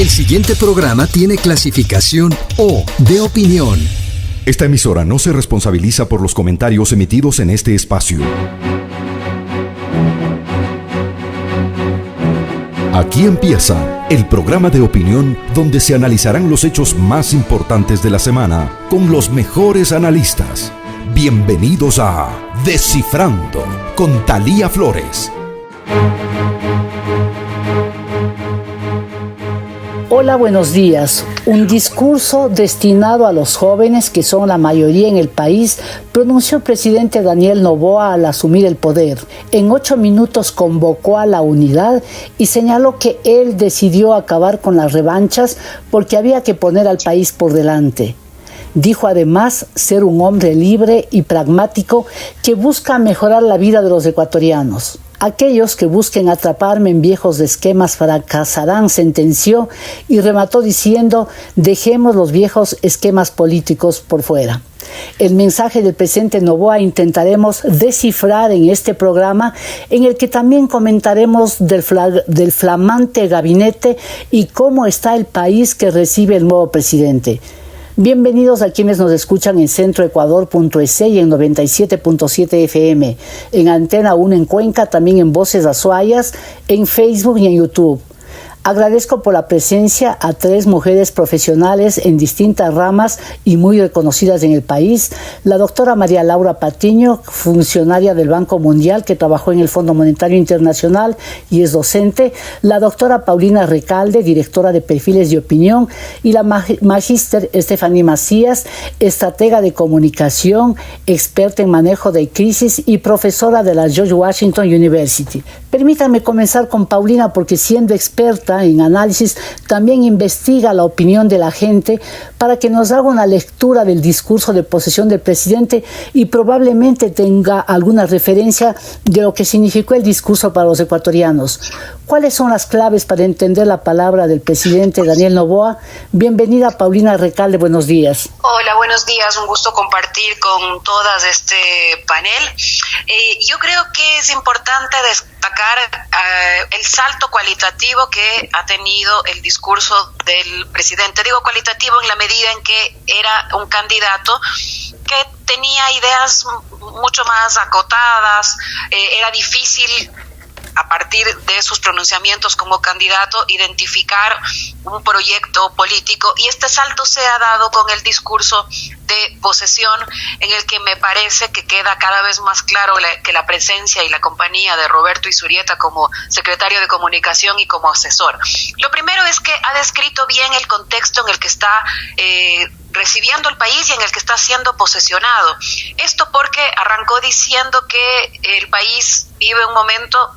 El siguiente programa tiene clasificación O, de opinión. Esta emisora no se responsabiliza por los comentarios emitidos en este espacio. Aquí empieza el programa de opinión donde se analizarán los hechos más importantes de la semana con los mejores analistas. Bienvenidos a Descifrando con Thalía Flores. Hola, buenos días. Un discurso destinado a los jóvenes, que son la mayoría en el país, pronunció el presidente Daniel Noboa al asumir el poder. En 8 minutos convocó a la unidad y señaló que él decidió acabar con las revanchas porque había que poner al país por delante. Dijo además ser un hombre libre y pragmático que busca mejorar la vida de los ecuatorianos. Aquellos que busquen atraparme en viejos esquemas fracasarán, sentenció, y remató diciendo: dejemos los viejos esquemas políticos por fuera. El mensaje del presidente Noboa intentaremos descifrar en este programa, en el que también comentaremos del flamante gabinete y cómo está el país que recibe el nuevo presidente. Bienvenidos a quienes nos escuchan en centroecuador.es y en 97.7 FM, en Antena 1 en Cuenca, también en Voces Azuayas, en Facebook y en YouTube. Agradezco por la presencia a 3 mujeres profesionales en distintas ramas y muy reconocidas en el país. La doctora María Laura Patiño, funcionaria del Banco Mundial que trabajó en el Fondo Monetario Internacional y es docente. La doctora Paulina Recalde, directora de Perfiles de Opinión. Y la magíster Estefanía Macías, estratega de comunicación, experta en manejo de crisis y profesora de la George Washington University. Permítanme comenzar con Paulina, porque siendo experta en análisis, también investiga la opinión de la gente para que nos haga una lectura del discurso de posesión del presidente y probablemente tenga alguna referencia de lo que significó el discurso para los ecuatorianos. ¿Cuáles son las claves para entender la palabra del presidente Daniel Noboa? Bienvenida, Paulina Recalde, buenos días. Hola, buenos días, un gusto compartir con todas este panel. Yo creo que es importante destacar el salto cualitativo que ha tenido el discurso del presidente. Digo cualitativo en la medida en que era un candidato que tenía ideas mucho más acotadas, era difícil a partir de sus pronunciamientos como candidato identificar un proyecto político, y este salto se ha dado con el discurso de posesión, en el que me parece que queda cada vez más claro que la presencia y la compañía de Roberto Izurieta como secretario de comunicación y como asesor. Lo primero es que ha descrito bien el contexto en el que está recibiendo el país y en el que está siendo posesionado. Esto porque arrancó diciendo que el país vive un momento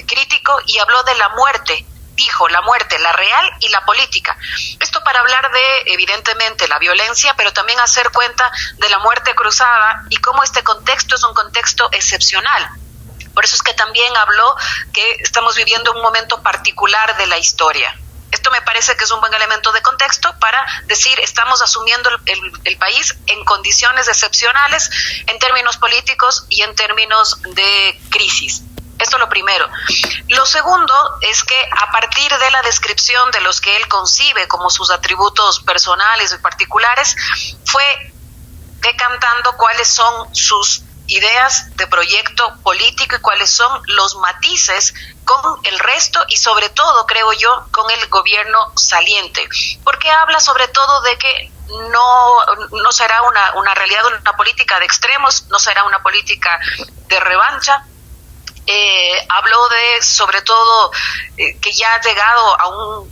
crítico y habló de la muerte. Dijo la muerte, la real y la política. Esto para hablar de, evidentemente, la violencia, pero también hacer cuenta de la muerte cruzada y cómo este contexto es un contexto excepcional. Por eso es que también habló que estamos viviendo un momento particular de la historia. Esto me parece que es un buen elemento de contexto para decir: estamos asumiendo el país en condiciones excepcionales en términos políticos y en términos de crisis. Esto es lo primero. Lo segundo es que a partir de la descripción de los que él concibe como sus atributos personales y particulares, fue decantando cuáles son sus ideas de proyecto político y cuáles son los matices con el resto y sobre todo, creo yo, con el gobierno saliente. Porque habla sobre todo de que no será una realidad, una política de extremos, no será una política de revancha. Habló de, sobre todo, que ya ha llegado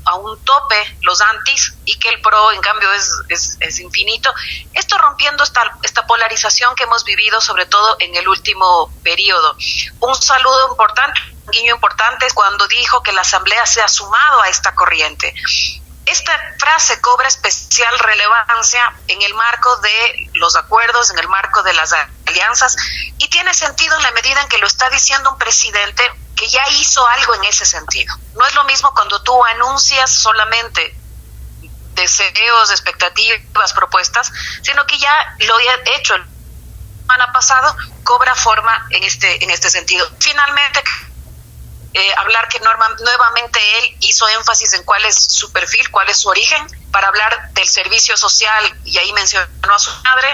a un tope los antis y que el pro, en cambio, es infinito. Esto rompiendo esta polarización que hemos vivido, sobre todo en el último periodo. Un saludo importante, un guiño importante, cuando dijo que la Asamblea se ha sumado a esta corriente. Esta frase cobra especial relevancia en el marco de los acuerdos, en el marco de las alianzas, y tiene sentido en la medida en que lo está diciendo un presidente que ya hizo algo en ese sentido. No es lo mismo cuando tú anuncias solamente deseos, expectativas, propuestas, sino que ya lo había hecho el semana pasado, cobra forma en este sentido. Finalmente, hablar que nuevamente él hizo énfasis en cuál es su perfil, cuál es su origen, para hablar del servicio social, y ahí mencionó a su madre,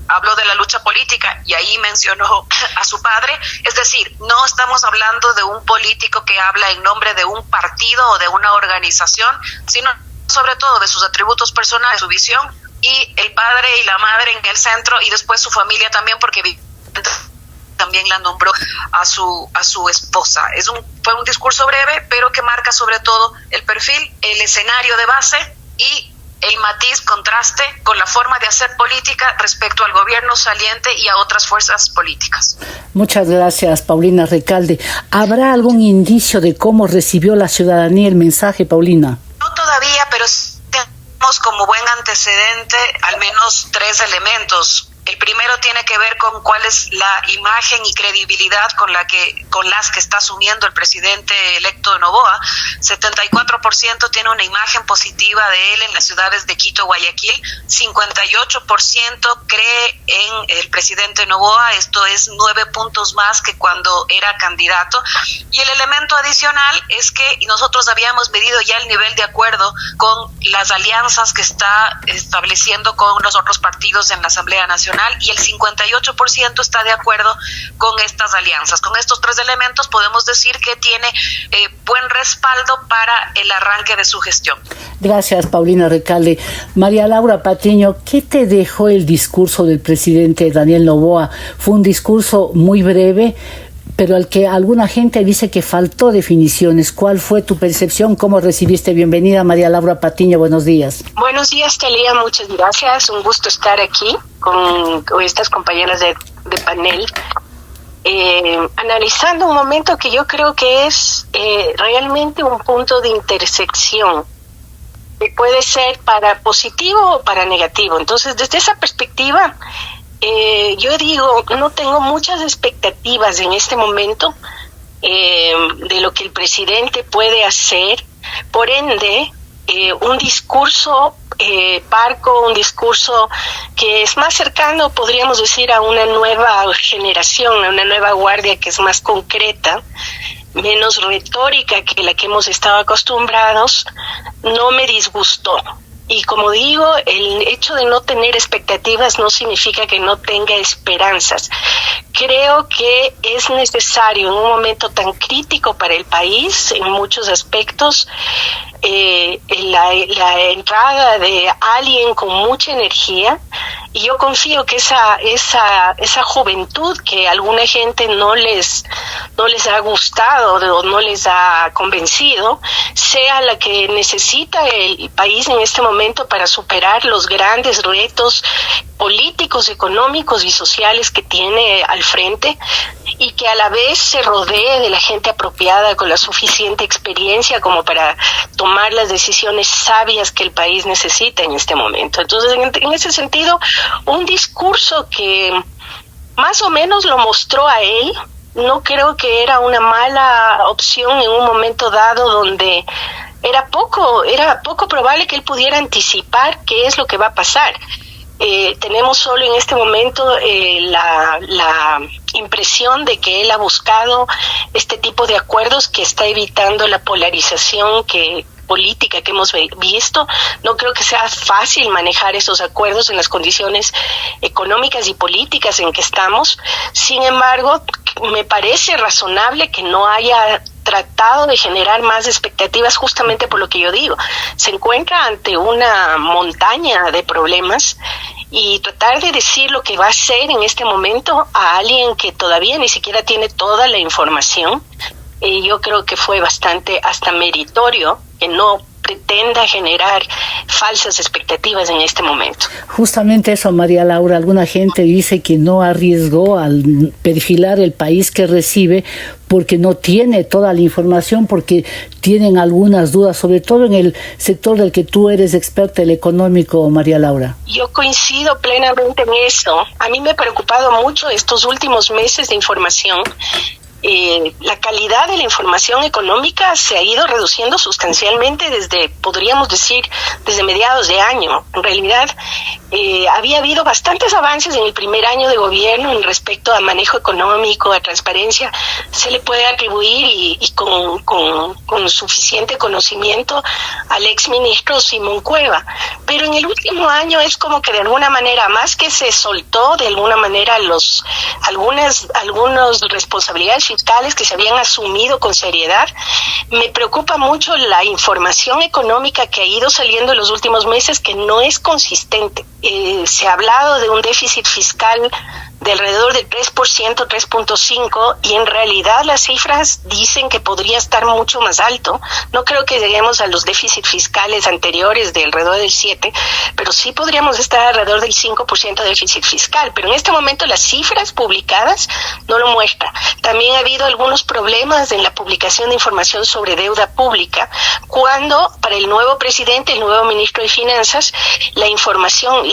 habló de la lucha política y ahí mencionó a su padre. Es decir, no estamos hablando de un político que habla en nombre de un partido o de una organización, sino sobre todo de sus atributos personales, su visión, y el padre y la madre en el centro, y después su familia también, porque también la nombró a su esposa. Fue un discurso breve, pero que marca sobre todo el perfil, el escenario de base y el matiz, contraste con la forma de hacer política respecto al gobierno saliente y a otras fuerzas políticas. Muchas gracias, Paulina Recalde. ¿Habrá algún indicio de cómo recibió la ciudadanía el mensaje, Paulina? No todavía, pero tenemos como buen antecedente al menos 3 elementos. El primero tiene que ver con cuál es la imagen y credibilidad con las que está asumiendo el presidente electo Noboa. 74% tiene una imagen positiva de él en las ciudades de Quito, Guayaquil. 58% cree en el presidente Noboa. Esto es 9 puntos más que cuando era candidato. Y el elemento adicional es que nosotros habíamos medido ya el nivel de acuerdo con las alianzas que está estableciendo con los otros partidos en la Asamblea Nacional, y el 58% está de acuerdo con estas alianzas. Con estos 3 elementos podemos decir que tiene buen respaldo para el arranque de su gestión. Gracias, Paulina Recalde. María Laura Patiño, ¿qué te dejó el discurso del presidente Daniel Noboa? Fue un discurso muy breve, pero al que alguna gente dice que faltó definiciones. ¿Cuál fue tu percepción? ¿Cómo recibiste? Bienvenida, María Laura Patiño, buenos días. Buenos días, Talía, muchas gracias. Un gusto estar aquí con estas compañeras de panel, analizando un momento que yo creo que es realmente un punto de intersección, que puede ser para positivo o para negativo. Entonces, desde esa perspectiva, yo digo, no tengo muchas expectativas en este momento de lo que el presidente puede hacer. Por ende, un discurso parco, un discurso que es más cercano, podríamos decir, a una nueva generación, a una nueva guardia que es más concreta, menos retórica que la que hemos estado acostumbrados, no me disgustó. Y como digo, el hecho de no tener expectativas no significa que no tenga esperanzas. Creo que es necesario en un momento tan crítico para el país, en muchos aspectos, la entrada de alguien con mucha energía, y yo confío que esa juventud que a alguna gente no les ha gustado o no les ha convencido, sea la que necesita el país en este momento para superar los grandes retos políticos, económicos y sociales que tiene al frente, y que a la vez se rodee de la gente apropiada con la suficiente experiencia como para tomar las decisiones sabias que el país necesita en este momento. Entonces, en ese sentido, un discurso que más o menos lo mostró a él. No creo que era una mala opción en un momento dado donde era poco probable que él pudiera anticipar qué es lo que va a pasar. Tenemos solo en este momento la impresión de que él ha buscado este tipo de acuerdos que está evitando la polarización política que hemos visto. No creo que sea fácil manejar esos acuerdos en las condiciones económicas y políticas en que estamos. Sin embargo, me parece razonable que no haya tratado de generar más expectativas, justamente por lo que yo digo. Se encuentra ante una montaña de problemas, y tratar de decir lo que va a hacer en este momento a alguien que todavía ni siquiera tiene toda la información, yo creo que fue bastante hasta meritorio que no pretenda generar falsas expectativas en este momento. Justamente eso, María Laura, alguna gente dice que no arriesgó al perfilar el país que recibe porque no tiene toda la información, porque tienen algunas dudas, sobre todo en el sector del que tú eres experta, el económico, María Laura. Yo coincido plenamente en eso. A mí me ha preocupado mucho estos últimos meses de información, la calidad de la información económica se ha ido reduciendo sustancialmente podríamos decir, desde mediados de año. En realidad, había habido bastantes avances en el primer año de gobierno en respecto a manejo económico, a transparencia. Se le puede atribuir y con suficiente conocimiento al exministro Simón Cueva. Pero en el último año es como que de alguna manera, más que se soltó de alguna manera algunas responsabilidades fiscales que se habían asumido con seriedad, me preocupa mucho la información económica que ha ido saliendo en los últimos meses, que no es consistente. Se ha hablado de un déficit fiscal de alrededor del 3%, 3.5%, y en realidad las cifras dicen que podría estar mucho más alto. No creo que lleguemos a los déficits fiscales anteriores de alrededor del 7%, pero sí podríamos estar alrededor del 5% de déficit fiscal, pero en este momento las cifras publicadas no lo muestran. También ha habido algunos problemas en la publicación de información sobre deuda pública, cuando para el nuevo presidente, el nuevo ministro de Finanzas, la información,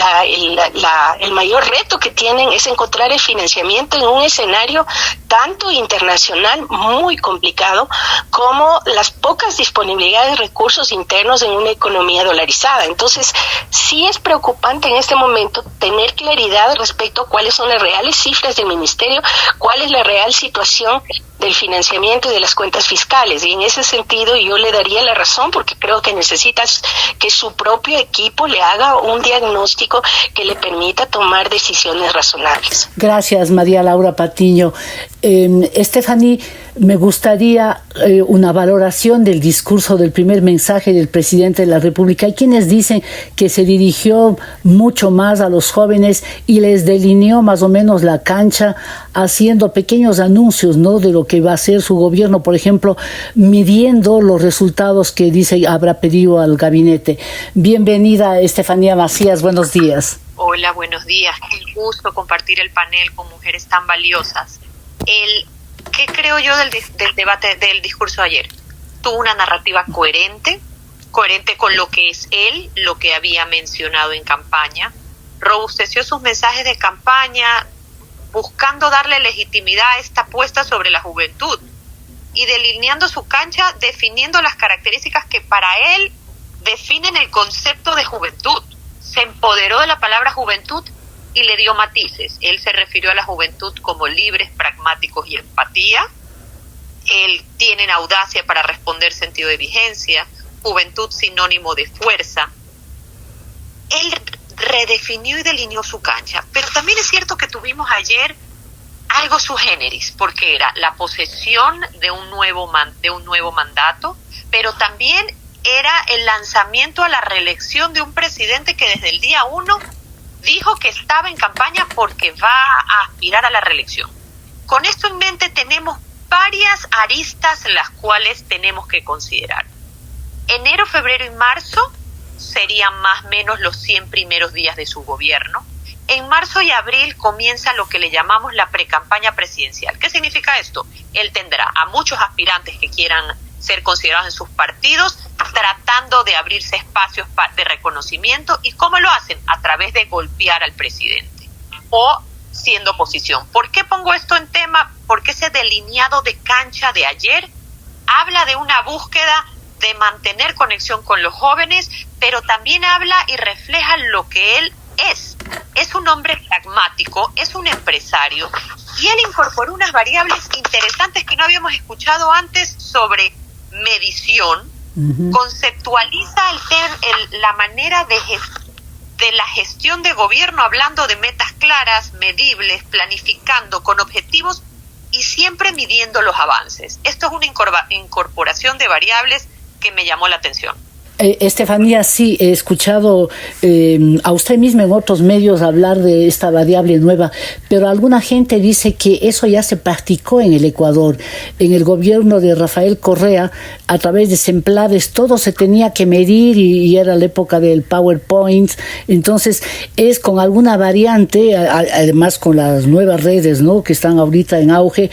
el mayor reto que tienen es encontrar el financiamiento en un escenario tanto internacional muy complicado como las pocas disponibilidades de recursos internos en una economía dolarizada. Entonces, sí es preocupante en este momento tener claridad respecto a cuáles son las reales cifras del ministerio, cuál es la real situación del financiamiento y de las cuentas fiscales, y en ese sentido yo le daría la razón, porque creo que necesitas que su propio equipo le haga un diagnóstico que le permita tomar decisiones razonables. Gracias, María Laura Patiño. Stephanie, me gustaría una valoración del discurso, del primer mensaje del presidente de la República. Hay quienes dicen que se dirigió mucho más a los jóvenes y les delineó más o menos la cancha, haciendo pequeños anuncios, ¿no?, de lo que va a hacer su gobierno, por ejemplo, midiendo los resultados que dice habrá pedido al gabinete. Bienvenida, Estefanía Macías, buenos días. Hola, buenos días. Qué gusto compartir el panel con mujeres tan valiosas. ¿Qué creo yo del debate, del discurso de ayer? Tuvo una narrativa coherente con lo que es él, lo que había mencionado en campaña, robusteció sus mensajes de campaña, buscando darle legitimidad a esta apuesta sobre la juventud y delineando su cancha, definiendo las características que para él definen el concepto de juventud. Se empoderó de la palabra juventud y le dio matices. Él se refirió a la juventud como libres, pragmáticos y empatía. Él tienen audacia para responder, sentido de vigencia, juventud sinónimo de fuerza. Él redefinió y delineó su cancha, pero también es cierto que tuvimos ayer algo sui generis, porque era la posesión de un nuevo mandato, pero también era el lanzamiento a la reelección de un presidente que desde el día 1 dijo que estaba en campaña porque va a aspirar a la reelección. Con esto en mente tenemos varias aristas las cuales tenemos que considerar. Enero, febrero y marzo serían más o menos los 100 primeros días de su gobierno. En marzo y abril comienza lo que le llamamos la precampaña presidencial. ¿Qué significa esto? Él tendrá a muchos aspirantes que quieran ser considerados en sus partidos, tratando de abrirse espacios de reconocimiento. ¿Y cómo lo hacen? A través de golpear al presidente o siendo oposición. ¿Por qué pongo esto en tema? Porque ese delineado de cancha de ayer habla de una búsqueda de mantener conexión con los jóvenes, pero también habla y refleja lo que él es. Es un hombre pragmático, es un empresario, y él incorporó unas variables interesantes que no habíamos escuchado antes sobre medición. Conceptualiza la manera de la gestión de gobierno, hablando de metas claras, medibles, planificando con objetivos y siempre midiendo los avances. Esto es una incorporación de variables que me llamó la atención. Estefanía, sí, he escuchado a usted misma en otros medios hablar de esta variable nueva, pero alguna gente dice que eso ya se practicó en el Ecuador. En el gobierno de Rafael Correa, a través de Semplades, todo se tenía que medir y era la época del PowerPoint. Entonces, es con alguna variante, además con las nuevas redes, ¿no?, que están ahorita en auge,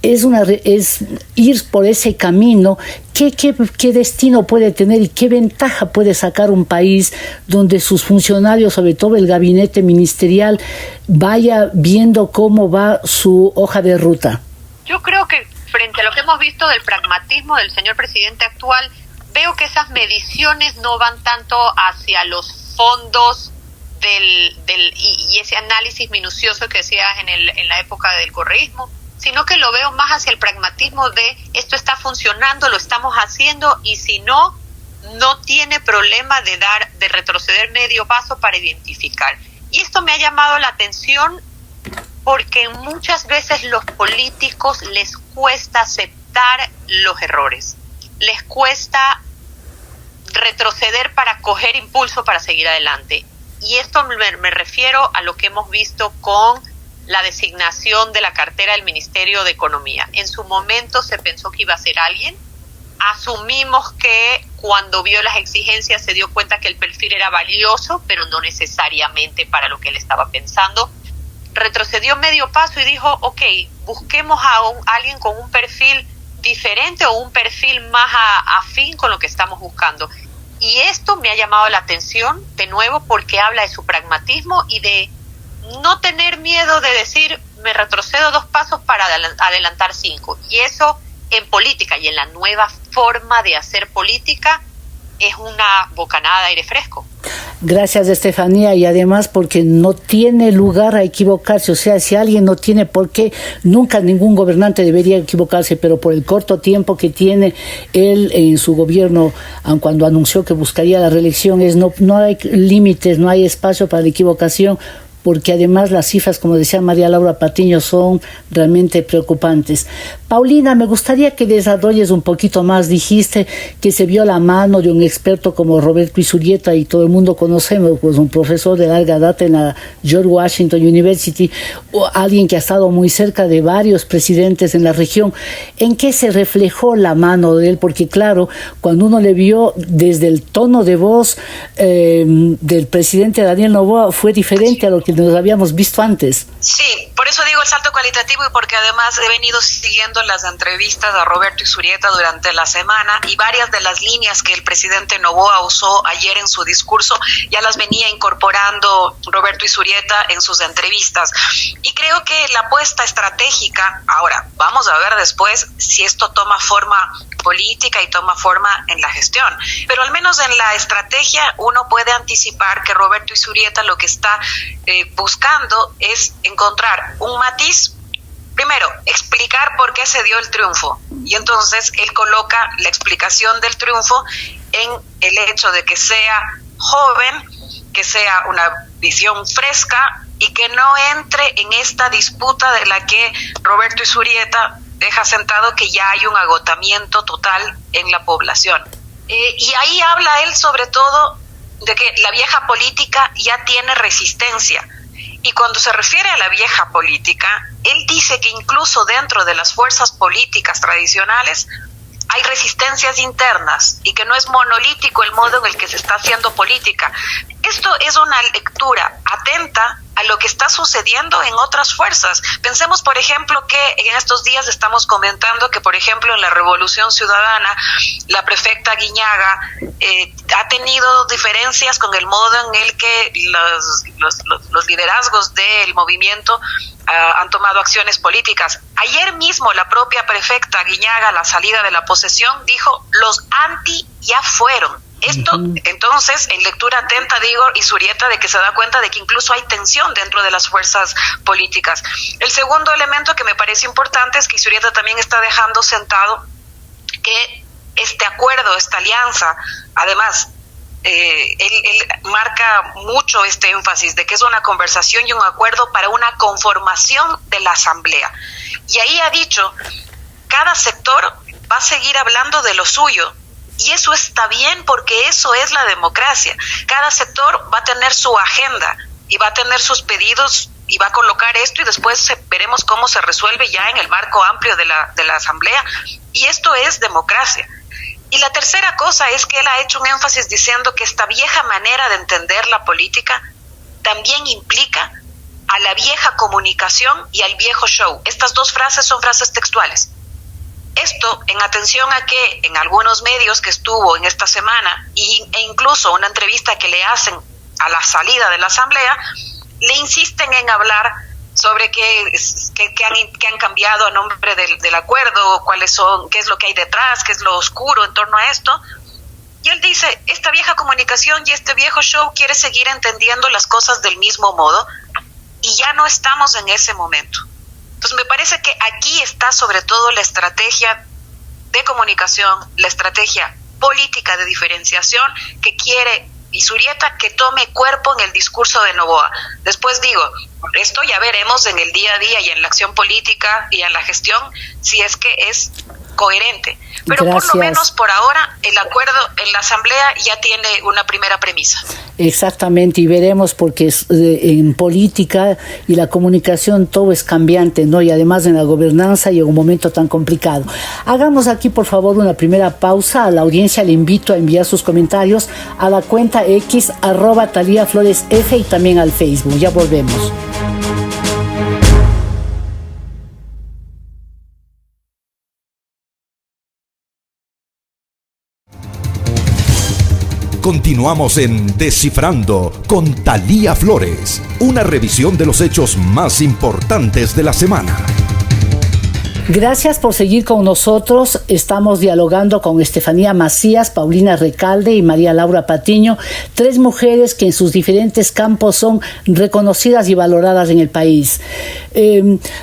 es ir por ese camino. ¿Qué destino puede tener y qué ventaja puede sacar un país donde sus funcionarios, sobre todo el gabinete ministerial, vaya viendo cómo va su hoja de ruta? Yo creo que frente a lo que hemos visto del pragmatismo del señor presidente actual, veo que esas mediciones no van tanto hacia los fondos y ese análisis minucioso que decías en la época del correísmo, sino que lo veo más hacia el pragmatismo de esto está funcionando, lo estamos haciendo, y si no tiene problema de retroceder medio paso para identificar. Y esto me ha llamado la atención porque muchas veces los políticos les cuesta aceptar los errores, les cuesta retroceder para coger impulso para seguir adelante. Y esto me refiero a lo que hemos visto con la designación de la cartera del Ministerio de Economía. En su momento se pensó que iba a ser alguien, asumimos que cuando vio las exigencias se dio cuenta que el perfil era valioso, pero no necesariamente para lo que él estaba pensando. Retrocedió medio paso y dijo, ok, busquemos a alguien con un perfil diferente o un perfil más afín con lo que estamos buscando. Y esto me ha llamado la atención de nuevo porque habla de su pragmatismo y de no tener miedo de decir, me retrocedo 2 pasos para adelantar 5. Y eso en política y en la nueva forma de hacer política es una bocanada de aire fresco. Gracias, Estefanía, y además porque no tiene lugar a equivocarse. O sea, si alguien no tiene por qué, nunca ningún gobernante debería equivocarse, pero por el corto tiempo que tiene él en su gobierno, cuando anunció que buscaría la reelección, no hay límites, no hay espacio para la equivocación, porque además las cifras, como decía María Laura Patiño, son realmente preocupantes. Paulina, me gustaría que desarrolles un poquito más. Dijiste que se vio la mano de un experto como Roberto Izurieta, y todo el mundo conocemos, pues un profesor de larga data en la George Washington University, o alguien que ha estado muy cerca de varios presidentes en la región. ¿En qué se reflejó la mano de él? Porque claro, cuando uno le vio desde el tono de voz del presidente Daniel Noboa, fue diferente a lo que nos habíamos visto antes. Sí, por eso digo el salto cualitativo, y porque además he venido siguiendo las entrevistas a Roberto Izurieta durante la semana, y varias de las líneas que el presidente Noboa usó ayer en su discurso ya las venía incorporando Roberto Izurieta en sus entrevistas. Y creo que la apuesta estratégica, ahora vamos a ver después si esto toma forma política y toma forma en la gestión, pero al menos en la estrategia uno puede anticipar que Roberto Izurieta lo que está buscando es encontrar un matiz. Primero, explicar por qué se dio el triunfo, y entonces él coloca la explicación del triunfo en el hecho de que sea joven, que sea una visión fresca y que no entre en esta disputa de la que Roberto Izurieta deja sentado que ya hay un agotamiento total en la población. Y ahí habla él sobre todo de que la vieja política ya tiene resistencia. Y cuando se refiere a la vieja política, él dice que incluso dentro de las fuerzas políticas tradicionales hay resistencias internas y que no es monolítico el modo en el que se está haciendo política. Esto es una lectura atenta a lo que está sucediendo en otras fuerzas. Pensemos, por ejemplo, que en estos días estamos comentando que, por ejemplo, en la Revolución Ciudadana, la prefecta Guiñaga ha tenido diferencias con el modo en el que los liderazgos del movimiento han tomado acciones políticas. Ayer mismo la propia prefecta Guiñaga, a la salida de la posesión, dijo: los anti ya fueron. Esto, entonces, en lectura atenta, digo, Izurieta, de que se da cuenta de que incluso hay tensión dentro de las fuerzas políticas. El segundo elemento que me parece importante es que Izurieta también está dejando sentado que este acuerdo, esta alianza, además, él marca mucho este énfasis de que es una conversación y un acuerdo para una conformación de la asamblea. Y ahí ha dicho, cada sector va a seguir hablando de lo suyo. Y eso está bien, porque eso es la democracia. Cada sector va a tener su agenda y va a tener sus pedidos y va a colocar esto, y después veremos cómo se resuelve ya en el marco amplio de la asamblea. Y esto es democracia. Y la tercera cosa es que él ha hecho un énfasis diciendo que esta vieja manera de entender la política también implica a la vieja comunicación y al viejo show. Estas dos frases son frases textuales. Esto en atención a que en algunos medios que estuvo en esta semana e incluso una entrevista que le hacen a la salida de la asamblea, le insisten en hablar sobre qué han cambiado a nombre del acuerdo, qué es lo que hay detrás, qué es lo oscuro en torno a esto. Y él dice, esta vieja comunicación y este viejo show quiere seguir entendiendo las cosas del mismo modo y ya no estamos en ese momento. Entonces me parece que aquí está sobre todo la estrategia de comunicación, la estrategia política de diferenciación que quiere Izurieta que tome cuerpo en el discurso de Noboa. Después digo, esto ya veremos en el día a día y en la acción política y en la gestión si es que es coherente. Pero Gracias. Por lo menos por ahora el acuerdo en la Asamblea ya tiene una primera premisa. Exactamente, y veremos porque en política y la comunicación todo es cambiante, ¿no? Y además en la gobernanza y en un momento tan complicado. Hagamos aquí, por favor, una primera pausa. A la audiencia le invito a enviar sus comentarios a la cuenta X @TaliaFloresF y también al Facebook. Ya volvemos. Continuamos en Descifrando con Thalía Flores, una revisión de los hechos más importantes de la semana. Gracias por seguir con nosotros. Estamos dialogando con Estefanía Macías, Paulina Recalde y María Laura Patiño, 3 mujeres que en sus diferentes campos son reconocidas y valoradas en el país.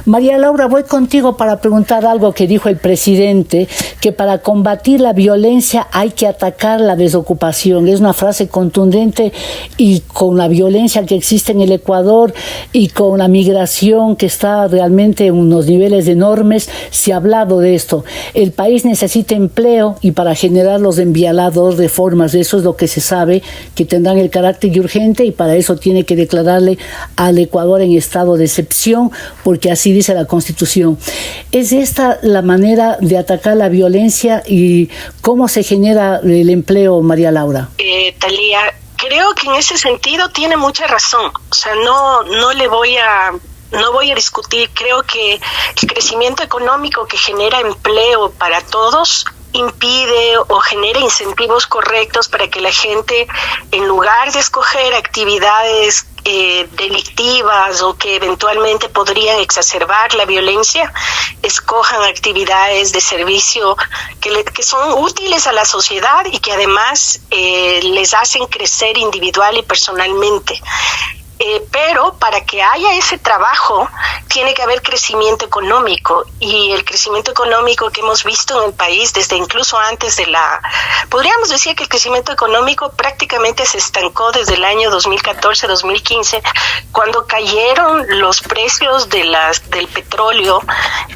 María Laura, voy contigo para preguntar algo que dijo el presidente, que para combatir la violencia hay que atacar la desocupación. Es una frase contundente y con la violencia que existe en el Ecuador y con la migración que está realmente en unos niveles enormes, se ha hablado de esto. El país necesita empleo y para generarlos enviará 2 reformas. Eso es lo que se sabe, que tendrán el carácter urgente y para eso tiene que declararle al Ecuador en estado de excepción, porque así dice la Constitución. ¿Es esta la manera de atacar la violencia y cómo se genera el empleo, María Laura? Thalía, creo que en ese sentido tiene mucha razón. O sea, no voy a discutir. Creo que el crecimiento económico que genera empleo para todos impide o genera incentivos correctos para que la gente, en lugar de escoger actividades delictivas o que eventualmente podrían exacerbar la violencia, escojan actividades de servicio que son útiles a la sociedad y que además les hacen crecer individual y personalmente. Pero para que haya ese trabajo tiene que haber crecimiento económico, y el crecimiento económico que hemos visto en el país desde incluso antes podríamos decir que el crecimiento económico prácticamente se estancó desde el año 2014-2015, cuando cayeron los precios del petróleo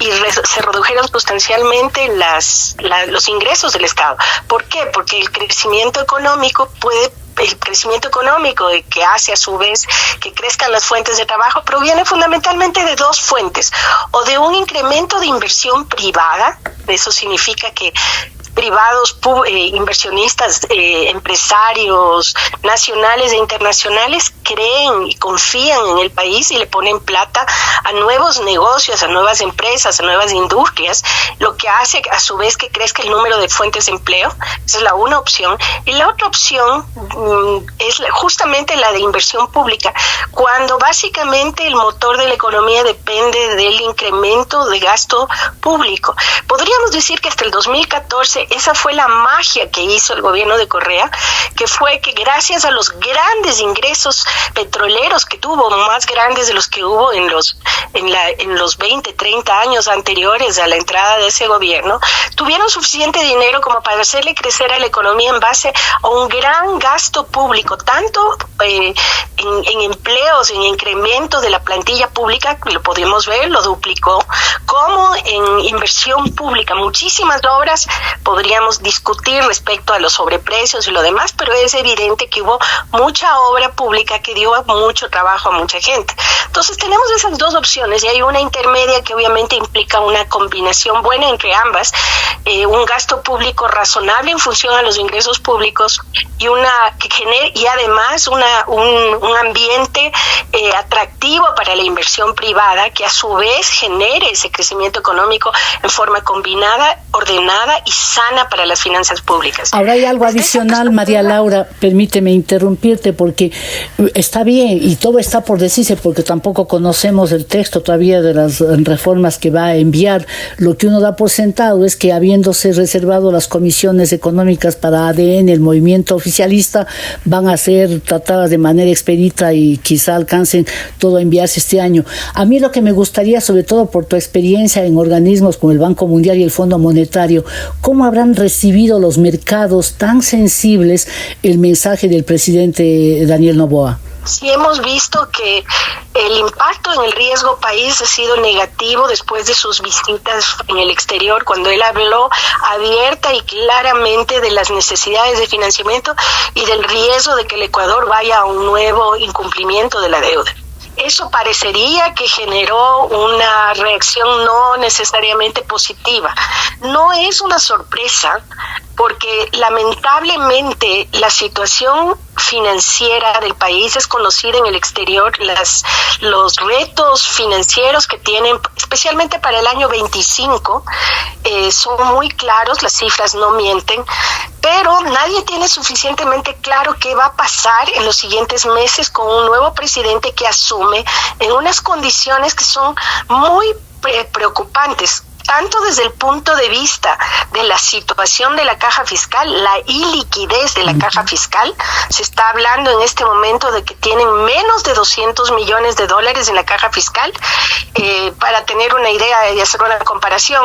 y se redujeron sustancialmente los ingresos del Estado. ¿Por qué? Porque el crecimiento económico que hace a su vez que crezcan las fuentes de trabajo proviene fundamentalmente de 2 fuentes: o de un incremento de inversión privada. Eso significa que privados, inversionistas, empresarios nacionales e internacionales creen y confían en el país y le ponen plata a nuevos negocios, a nuevas empresas, a nuevas industrias, lo que hace a su vez que crezca el número de fuentes de empleo. Esa es la una opción. Y la otra opción es justamente la de inversión pública, cuando básicamente el motor de la economía depende del incremento de gasto público. Podríamos decir que hasta el 2014 esa fue la magia que hizo el gobierno de Correa, que fue que gracias a los grandes ingresos petroleros que tuvo, más grandes de los que hubo en los 20, 30 años anteriores a la entrada de ese gobierno, tuvieron suficiente dinero como para hacerle crecer a la economía en base a un gran gasto público, tanto en empleos, en incremento de la plantilla pública, lo podemos ver, lo duplicó, como en inversión pública. Muchísimas obras, podríamos discutir respecto a los sobreprecios y lo demás, pero es evidente que hubo mucha obra pública que dio mucho trabajo a mucha gente. Entonces tenemos esas 2 opciones, y hay una intermedia que obviamente implica una combinación buena entre ambas, un gasto público razonable en función a los ingresos públicos y además un ambiente atractivo para la inversión privada, que a su vez genere ese crecimiento económico en forma combinada, ordenada y sana para las finanzas públicas. Ahora hay algo adicional, María Laura, permíteme interrumpirte, porque Está bien, y todo está por decirse porque tampoco conocemos el texto todavía de las reformas que va a enviar. Lo que uno da por sentado es que, habiéndose reservado las comisiones económicas para ADN, el movimiento oficialista, van a ser tratadas de manera expedita y quizá alcancen todo a enviarse este año. A mí lo que me gustaría, sobre todo por tu experiencia en organismos como el Banco Mundial y el Fondo Monetario, ¿cómo habrán recibido los mercados tan sensibles el mensaje del presidente Daniel Noboa? Sí, hemos visto que el impacto en el riesgo país ha sido negativo después de sus visitas en el exterior, cuando él habló abierta y claramente de las necesidades de financiamiento y del riesgo de que el Ecuador vaya a un nuevo incumplimiento de la deuda. Eso parecería que generó una reacción no necesariamente positiva. No es una sorpresa, porque lamentablemente la situación financiera del país es conocida en el exterior. Los retos financieros que tienen, especialmente para el año 25, son muy claros, las cifras no mienten, pero nadie tiene suficientemente claro qué va a pasar en los siguientes meses con un nuevo presidente que asume en unas condiciones que son muy preocupantes, tanto desde el punto de vista de la situación de la caja fiscal, la iliquidez de la caja fiscal. Se está hablando en este momento de que tienen menos de 200 millones de dólares en la caja fiscal. Para tener una idea y hacer una comparación,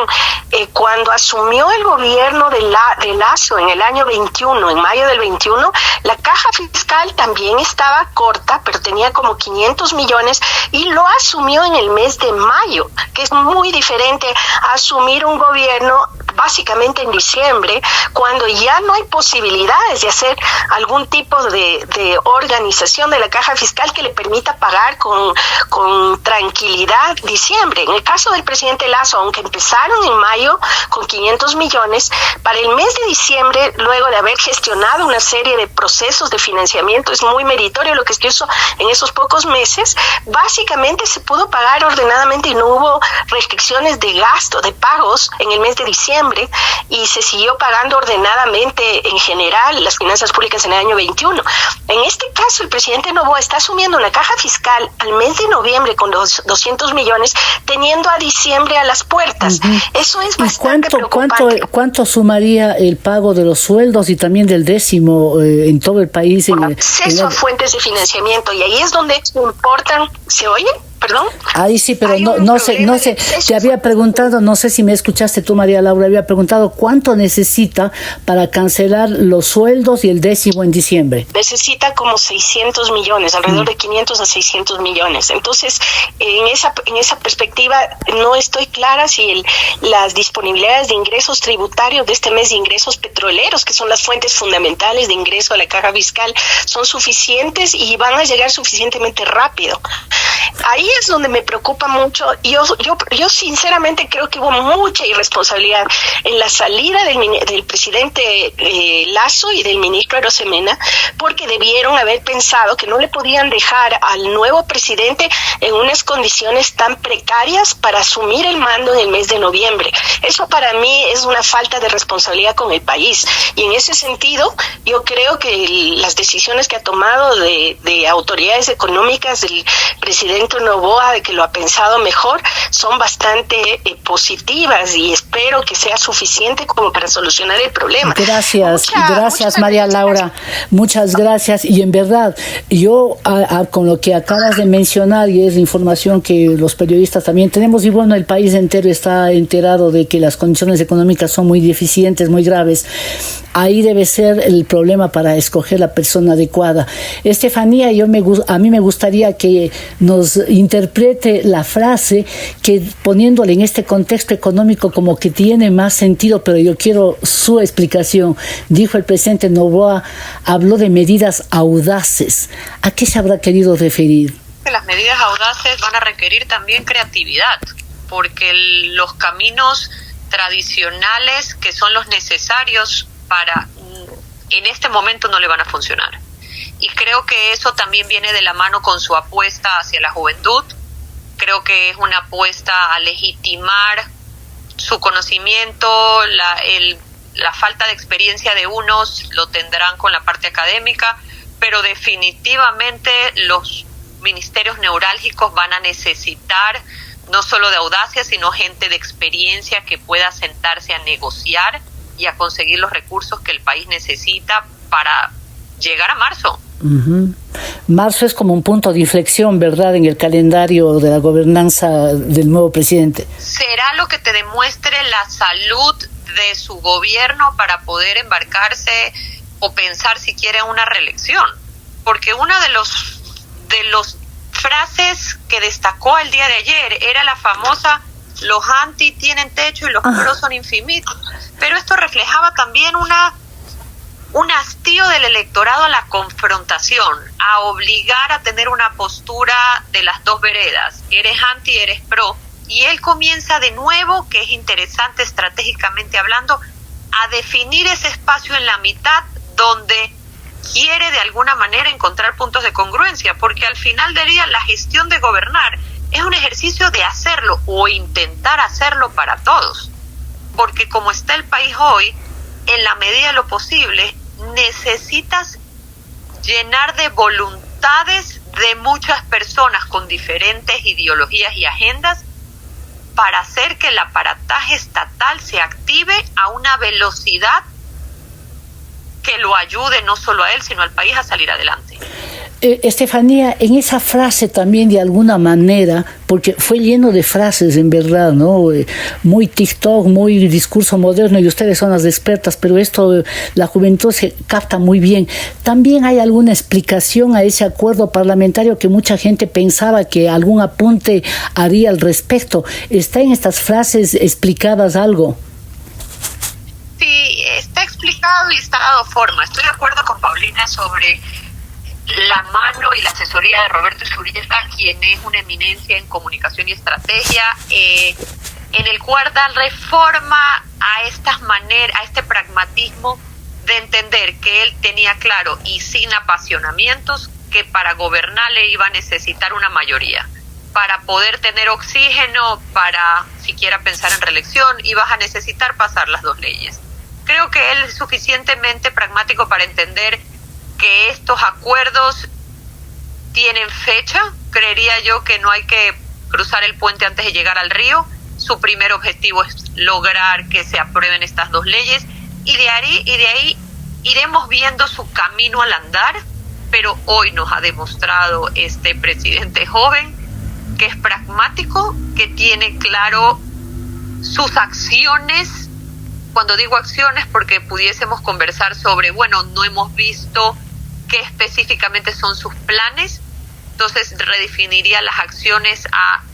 cuando asumió el gobierno de Lasso en el año 21, en mayo del 21, la caja fiscal también estaba corta, pero tenía como 500 millones y lo asumió en el mes de mayo, que es muy diferente a asumir un gobierno básicamente en diciembre, cuando ya no hay posibilidades de hacer algún tipo de organización de la caja fiscal que le permita pagar con tranquilidad diciembre. En el caso del presidente Lasso, aunque empezaron en mayo con 500 millones, para el mes de diciembre, luego de haber gestionado una serie de procesos de financiamiento, es muy meritorio lo que se hizo en esos pocos meses, básicamente se pudo pagar ordenadamente y no hubo restricciones de gasto, de pagos en el mes de diciembre, y se siguió pagando ordenadamente en general las finanzas públicas en el año 21. En este caso, el presidente Noboa está asumiendo una caja fiscal al mes de noviembre con los 200 millones, teniendo a diciembre a las puertas. Eso es bastante preocupante. ¿Cuánto sumaría el pago de los sueldos y también del décimo en todo el país? Acceso a fuentes de financiamiento, y ahí es donde importan. ¿Se oye? ¿Perdón? Ahí sí, pero no sé, te había preguntado, no sé si me escuchaste tú, María Laura, había preguntado cuánto necesita para cancelar los sueldos y el décimo en diciembre. Necesita como 600 millones, alrededor de 500 a 600 millones. Entonces, en esa perspectiva, no estoy clara si las disponibilidades de ingresos tributarios de este mes de ingresos petroleros, que son las fuentes fundamentales de ingreso a la caja fiscal, son suficientes y van a llegar suficientemente rápido. Ahí es donde me preocupa mucho. Yo sinceramente creo que hubo mucha irresponsabilidad en la salida del presidente Lasso y del ministro Arosemena, porque debieron haber pensado que no le podían dejar al nuevo presidente en unas condiciones tan precarias para asumir el mando en el mes de noviembre. Eso para mí es una falta de responsabilidad con el país, y en ese sentido yo creo que las decisiones que ha tomado de autoridades económicas del presidente Noboa, de que lo ha pensado mejor, son bastante positivas, y espero que sea suficiente como para solucionar el problema. Gracias María Laura, muchas gracias. Y en verdad, yo con lo que acabas de mencionar, y es la información que los periodistas también tenemos, y bueno, el país entero está enterado de que las condiciones económicas son muy deficientes, muy graves. Ahí debe ser el problema para escoger la persona adecuada. Estefanía, a mí me gustaría que nos interprete la frase que, poniéndole en este contexto económico, como que tiene más sentido, pero yo quiero su explicación. Dijo el presidente Noboa, habló de medidas audaces. ¿A qué se habrá querido referir? Las medidas audaces van a requerir también creatividad, porque los caminos tradicionales, que son los necesarios en este momento, no le van a funcionar. Y creo que eso también viene de la mano con su apuesta hacia la juventud. Creo que es una apuesta a legitimar su conocimiento, la falta de experiencia de unos lo tendrán con la parte académica, pero definitivamente los ministerios neurálgicos van a necesitar no solo de audacia, sino gente de experiencia que pueda sentarse a negociar y a conseguir los recursos que el país necesita para llegar a marzo. Uh-huh. Marzo es como un punto de inflexión, ¿verdad?, en el calendario de la gobernanza del nuevo presidente. Será lo que te demuestre la salud de su gobierno para poder embarcarse o pensar siquiera en una reelección, porque una de los frases que destacó el día de ayer era la famosa: los anti tienen techo y los pros son infinitos. Pero esto reflejaba también un hastío del electorado a la confrontación, a obligar a tener una postura de las dos veredas, eres anti, eres pro, y él comienza de nuevo, que es interesante estratégicamente hablando, a definir ese espacio en la mitad donde quiere de alguna manera encontrar puntos de congruencia, porque al final del día la gestión de gobernar es un ejercicio de hacerlo o intentar hacerlo para todos, porque como está el país hoy, en la medida de lo posible, necesitas llenar de voluntades de muchas personas con diferentes ideologías y agendas para hacer que el aparataje estatal se active a una velocidad que lo ayude no solo a él, sino al país a salir adelante. Estefanía, en esa frase también de alguna manera, porque fue lleno de frases en verdad, ¿no? Muy TikTok, muy discurso moderno, y ustedes son las expertas, pero esto la juventud se capta muy bien. También hay alguna explicación a ese acuerdo parlamentario que mucha gente pensaba que algún apunte haría al respecto. ¿Está en estas frases explicadas algo? Sí, está explicado y está dado forma. Estoy de acuerdo con Paulina sobre la mano y la asesoría de Roberto Zurieta, quien es una eminencia en comunicación y estrategia, en el cual da reforma a estas maneras, a este pragmatismo de entender que él tenía claro y sin apasionamientos que para gobernar le iba a necesitar una mayoría. Para poder tener oxígeno, para siquiera pensar en reelección, ibas a necesitar pasar las dos leyes. Creo que él es suficientemente pragmático para entender que estos acuerdos tienen fecha. Creería yo que no hay que cruzar el puente antes de llegar al río. Su primer objetivo es lograr que se aprueben estas dos leyes y de ahí iremos viendo su camino al andar, pero hoy nos ha demostrado este presidente joven que es pragmático, que tiene claro sus acciones. Cuando digo acciones, porque pudiésemos conversar sobre, no hemos visto qué específicamente son sus planes, entonces redefiniría las acciones a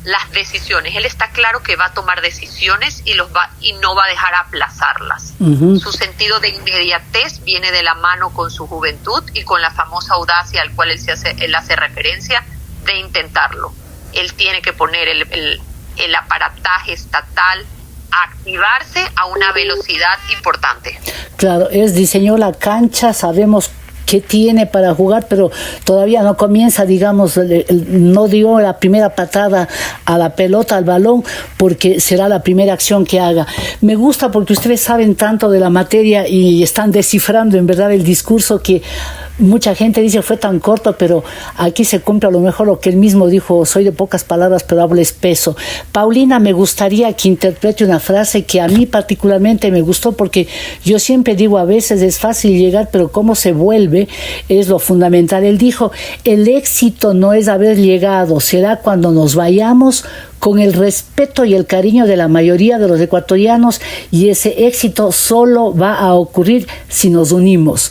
las decisiones. Él está claro que va a tomar decisiones y no va a dejar aplazarlas. Uh-huh. Su sentido de inmediatez viene de la mano con su juventud y con la famosa audacia al cual él hace referencia de intentarlo. Él tiene que poner el aparataje estatal a activarse a una velocidad importante. Claro, diseñó la cancha, sabemos qué tiene para jugar, pero todavía no comienza, no dio la primera patada a la pelota, al balón, porque será la primera acción que haga. Me gusta porque ustedes saben tanto de la materia y están descifrando en verdad el discurso que mucha gente dice fue tan corto, pero aquí se cumple a lo mejor lo que él mismo dijo: soy de pocas palabras pero hablo espeso. Paulina, me gustaría que interprete una frase que a mí particularmente me gustó, porque yo siempre digo, a veces es fácil llegar, pero cómo se vuelve es lo fundamental. Él dijo: el éxito no es haber llegado, será cuando nos vayamos con el respeto y el cariño de la mayoría de los ecuatorianos, y ese éxito solo va a ocurrir si nos unimos.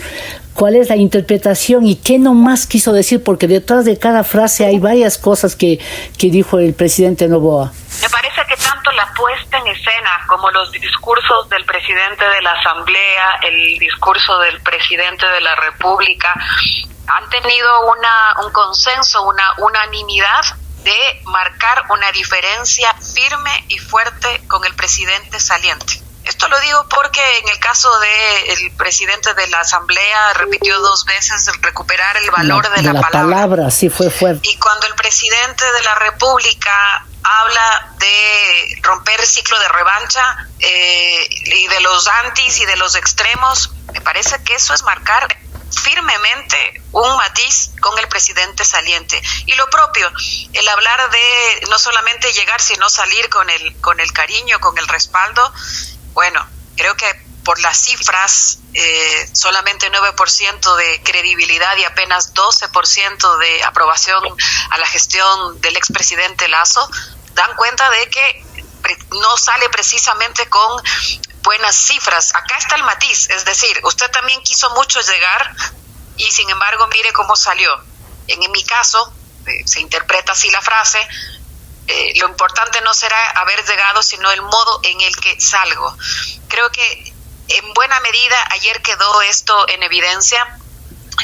¿Cuál es la interpretación y qué nomás quiso decir? Porque detrás de cada frase hay varias cosas que dijo el presidente Noboa. Me parece que tanto la puesta en escena como los discursos del presidente de la Asamblea, el discurso del presidente de la República, han tenido un consenso, una unanimidad de marcar una diferencia firme y fuerte con el presidente saliente. Esto lo digo porque en el caso del presidente de la Asamblea repitió 2 veces recuperar el valor de la palabra. Sí, fue fuerte. Y cuando el presidente de la República habla de romper el ciclo de revancha y de los antis y de los extremos, me parece que eso es marcar firmemente un matiz con el presidente saliente. Y lo propio, el hablar de no solamente llegar, sino salir con el cariño, con el respaldo. Bueno, creo que por las cifras, solamente 9% de credibilidad y apenas 12% de aprobación a la gestión del expresidente Lasso, dan cuenta de que no sale precisamente con buenas cifras. Acá está el matiz, es decir, usted también quiso mucho llegar y sin embargo mire cómo salió. En mi caso, se interpreta así la frase, lo importante no será haber llegado, sino el modo en el que salgo. Creo que en buena medida ayer quedó esto en evidencia.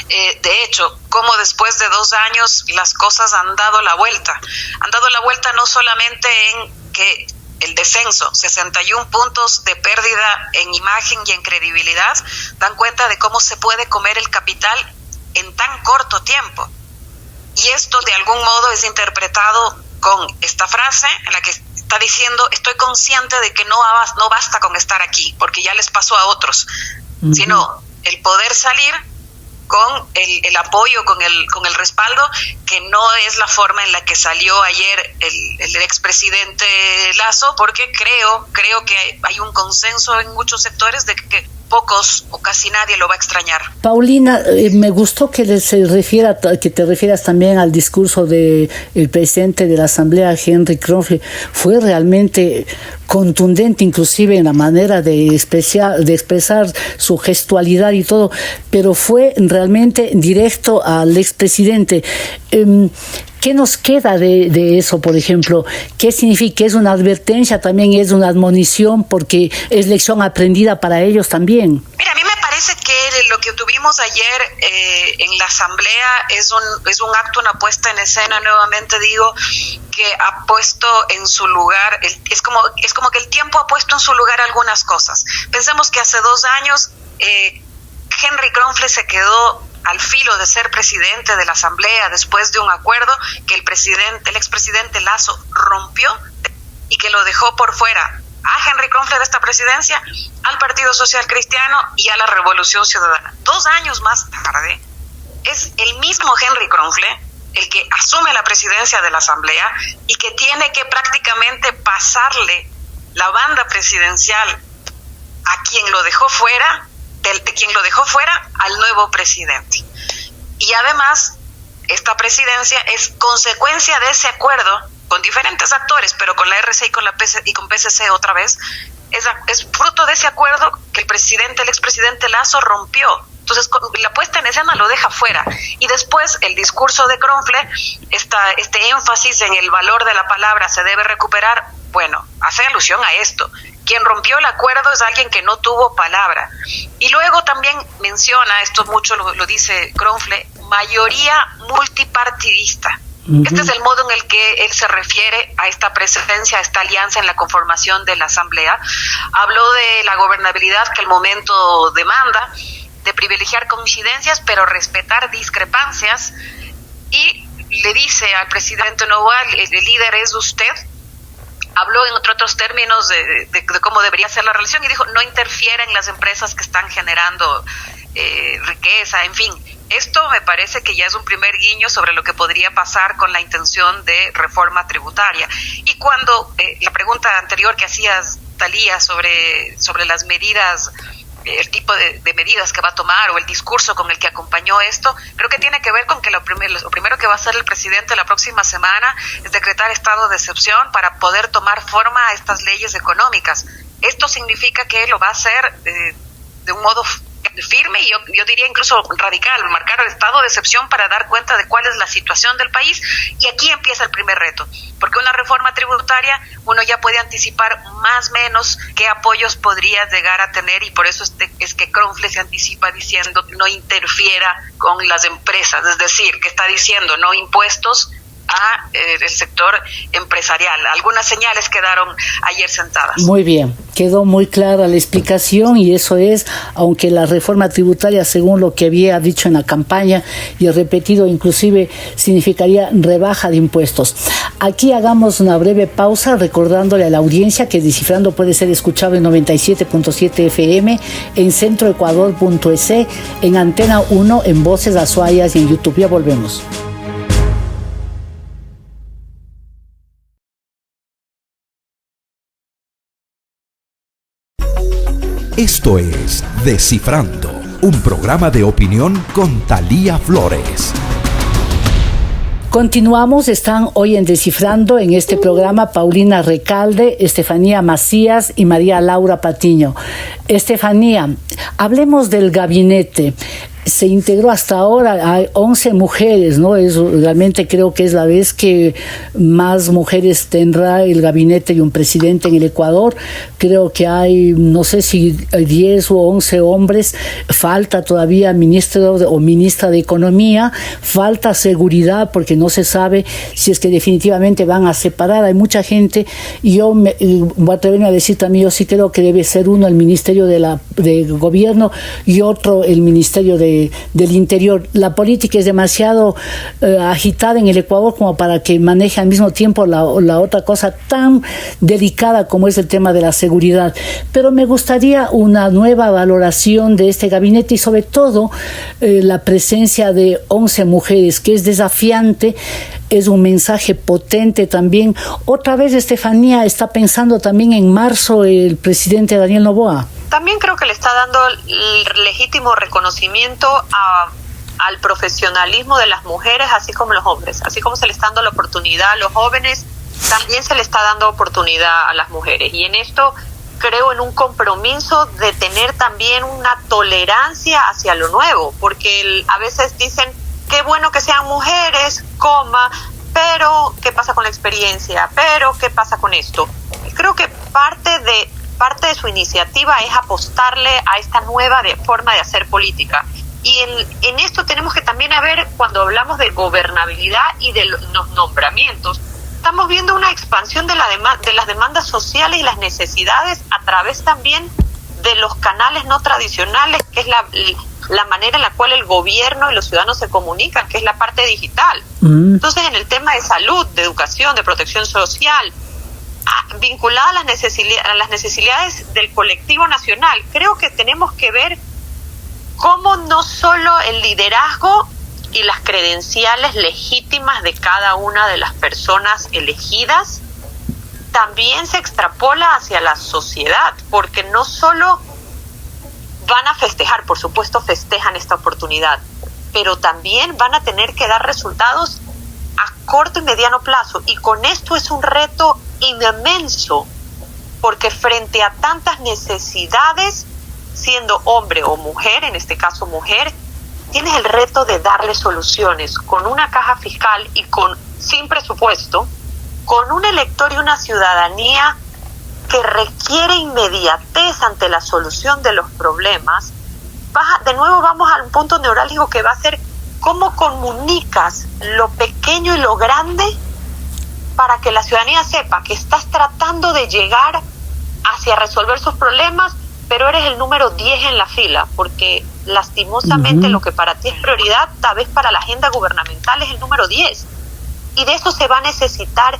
De hecho, como después de 2 años las cosas han dado la vuelta. Han dado la vuelta no solamente en que el descenso, 61 puntos de pérdida en imagen y en credibilidad, dan cuenta de cómo se puede comer el capital en tan corto tiempo. Y esto de algún modo es interpretado con esta frase en la que está diciendo: estoy consciente de que no basta con estar aquí, porque ya les pasó a otros, sino el poder salir con el apoyo, con el respaldo, que no es la forma en la que salió ayer el expresidente Lasso, porque creo que hay un consenso en muchos sectores de que pocos o casi nadie lo va a extrañar. Paulina, me gustó que te refieras también al discurso del presidente de la Asamblea, Henry Kronfle. Fue realmente contundente, inclusive en la manera de expresar su gestualidad y todo, pero fue realmente directo al expresidente. ¿Qué nos queda de eso, por ejemplo? ¿Qué significa? ¿Es una advertencia? ¿También es una admonición? Porque es lección aprendida para ellos también. Mira, a mí me parece que lo que tuvimos ayer en la Asamblea es un acto, una puesta en escena, nuevamente digo, que ha puesto en su lugar, es como que el tiempo ha puesto en su lugar algunas cosas. Pensemos que hace 2 años Henry Kronfle se quedó al filo de ser presidente de la Asamblea después de un acuerdo que el expresidente Lasso rompió y que lo dejó por fuera a Henry Kronfle de esta presidencia, al Partido Social Cristiano y a la Revolución Ciudadana. 2 años más tarde, es el mismo Henry Kronfle el que asume la presidencia de la Asamblea y que tiene que prácticamente pasarle la banda presidencial a quien lo dejó fuera, de quien lo dejó fuera al nuevo presidente. Y además, esta presidencia es consecuencia de ese acuerdo con diferentes actores, pero con la RC y con PSC otra vez, es fruto de ese acuerdo que el expresidente Lasso rompió. Entonces, la puesta en escena lo deja fuera. Y después, el discurso de Kronfle, este énfasis en el valor de la palabra se debe recuperar, bueno, hace alusión a esto. Quien rompió el acuerdo es alguien que no tuvo palabra. Y luego también menciona, esto mucho lo dice Kronfle, mayoría multipartidista. Este es el modo en el que él se refiere a esta presencia, a esta alianza en la conformación de la Asamblea. Habló de la gobernabilidad que el momento demanda, de privilegiar coincidencias, pero respetar discrepancias. Y le dice al presidente Noboa, el líder es usted. Habló en otros términos de cómo debería ser la relación y dijo, no interfiera en las empresas que están generando riqueza, en fin. Esto me parece que ya es un primer guiño sobre lo que podría pasar con la intención de reforma tributaria. Y cuando la pregunta anterior que hacías, Talía, sobre las medidas, el tipo de medidas que va a tomar o el discurso con el que acompañó esto, creo que tiene que ver con que lo primero que va a hacer el presidente la próxima semana es decretar estado de excepción para poder tomar forma a estas leyes económicas. Esto significa que lo va a hacer de un modo firme y yo diría incluso radical, marcar el estado de excepción para dar cuenta de cuál es la situación del país. Y aquí empieza el primer reto, porque una reforma tributaria uno ya puede anticipar más o menos qué apoyos podría llegar a tener, y por eso es que Kronfle se anticipa diciendo no interfiera con las empresas, es decir, que está diciendo no impuestos a el sector empresarial. Algunas señales quedaron ayer sentadas. Muy bien, quedó muy clara la explicación y eso es, aunque la reforma tributaria, según lo que había dicho en la campaña y he repetido, inclusive significaría rebaja de impuestos. Aquí hagamos una breve pausa recordándole a la audiencia que Descifrando puede ser escuchado en 97.7 FM, en centroecuador.es, en Antena 1, en Voces Azuayas y en YouTube. Ya volvemos. Esto es Descifrando, un programa de opinión con Thalía Flores. Continuamos, están hoy en Descifrando en este programa Paulina Recalde, Estefanía Macías y María Laura Patiño. Estefanía, hablemos del gabinete. Se integró hasta ahora, hay 11 mujeres, ¿no? Realmente creo que es la vez que más mujeres tendrá el gabinete y un presidente en el Ecuador. Creo que hay, no sé si 10 o 11 hombres. Falta todavía ministro o ministra de Economía, falta seguridad porque no se sabe si es que definitivamente van a separar. Hay mucha gente y yo voy a atreverme a decir también, yo sí creo que debe ser uno el Ministerio de Gobierno y otro el Ministerio del Interior. La política es demasiado agitada en el Ecuador como para que maneje al mismo tiempo la otra cosa tan delicada como es el tema de la seguridad. Pero me gustaría una nueva valoración de este gabinete y sobre todo la presencia de 11 mujeres, que es desafiante, es un mensaje potente también. Otra vez, Estefanía, está pensando también en marzo el presidente Daniel Noboa. También creo que le está dando el legítimo reconocimiento al profesionalismo de las mujeres, así como los hombres. Así como se le está dando la oportunidad a los jóvenes, también se le está dando oportunidad a las mujeres. Y en esto creo en un compromiso de tener también una tolerancia hacia lo nuevo, porque a veces dicen, qué bueno que sean mujeres, pero ¿qué pasa con la experiencia? Pero ¿qué pasa con esto? Y creo que parte de su iniciativa es apostarle a esta nueva forma de hacer política. Y en esto tenemos que también ver, cuando hablamos de gobernabilidad y de los nombramientos, estamos viendo una expansión de las demandas sociales y las necesidades a través también de los canales no tradicionales, que es la manera en la cual el gobierno y los ciudadanos se comunican, que es la parte digital. Entonces, en el tema de salud, de educación, de protección social, vinculada a las necesidades del colectivo nacional, creo que tenemos que ver cómo no solo el liderazgo y las credenciales legítimas de cada una de las personas elegidas también se extrapola hacia la sociedad, porque no solo van a festejar, por supuesto festejan esta oportunidad, pero también van a tener que dar resultados a corto y mediano plazo, y con esto es un reto inmenso, porque frente a tantas necesidades, siendo hombre o mujer, en este caso mujer, tienes el reto de darle soluciones con una caja fiscal y sin presupuesto, con un elector y una ciudadanía que requiere inmediatez ante la solución de los problemas. De nuevo vamos al punto neurálgico que va a ser cómo comunicas lo pequeño y lo grande para que la ciudadanía sepa que estás tratando de llegar hacia resolver sus problemas, pero eres el número 10 en la fila, porque lastimosamente lo que para ti es prioridad, tal vez para la agenda gubernamental es el número 10. Y de eso se va a necesitar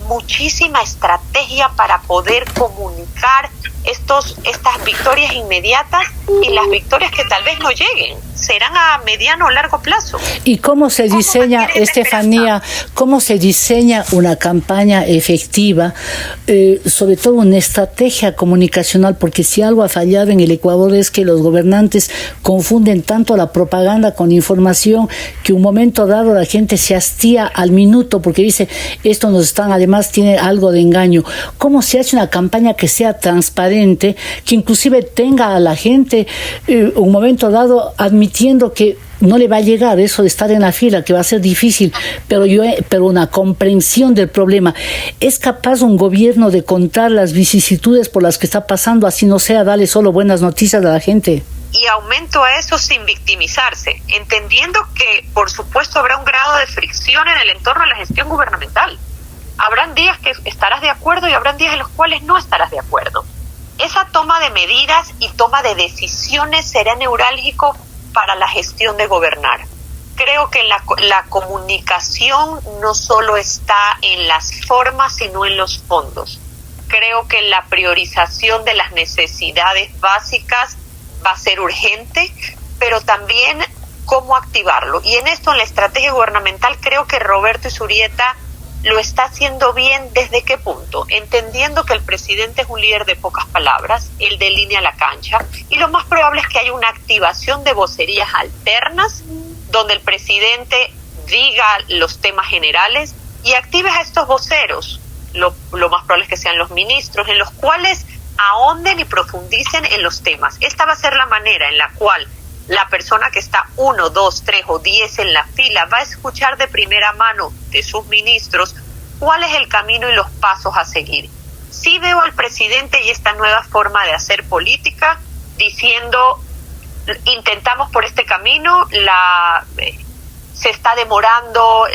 muchísima estrategia para poder comunicar estas victorias inmediatas y las victorias que tal vez no lleguen, serán a mediano o largo plazo. ¿Y cómo se diseña, Estefanía, cómo se diseña una campaña efectiva, sobre todo una estrategia comunicacional? Porque si algo ha fallado en el Ecuador es que los gobernantes confunden tanto la propaganda con información que un momento dado la gente se hastía al minuto porque dice, esto nos están, además tiene algo de engaño. ¿Cómo se hace una campaña que sea transparente, que inclusive tenga a la gente un momento dado admitiendo que no le va a llegar eso de estar en la fila, que va a ser difícil, pero una comprensión del problema? ¿Es capaz un gobierno de contar las vicisitudes por las que está pasando, así no sea darle solo buenas noticias a la gente? y aumento a eso sin victimizarse, entendiendo que por supuesto habrá un grado de fricción en el entorno de la gestión gubernamental. Habrán días que estarás de acuerdo y habrán días en los cuales no estarás de acuerdo. Esa toma de medidas y toma de decisiones será neurálgico para la gestión de gobernar. Creo que la comunicación no solo está en las formas, sino en los fondos. Creo que la priorización de las necesidades básicas va a ser urgente, pero también cómo activarlo. Y en esto, en la estrategia gubernamental, creo que Roberto Izurrieta lo está haciendo bien. ¿Desde qué punto? Entendiendo que el presidente es un líder de pocas palabras, él delinea la cancha, y lo más probable es que haya una activación de vocerías alternas, donde el presidente diga los temas generales y actives a estos voceros. Lo más probable es que sean los ministros, en los cuales ahonden y profundicen en los temas. Esta va a ser la manera en la cual la persona que está 1, 2, 3 o 10 en la fila va a escuchar de primera mano de sus ministros cuál es el camino y los pasos a seguir. Sí veo al presidente y esta nueva forma de hacer política diciendo, intentamos por este camino, se está demorando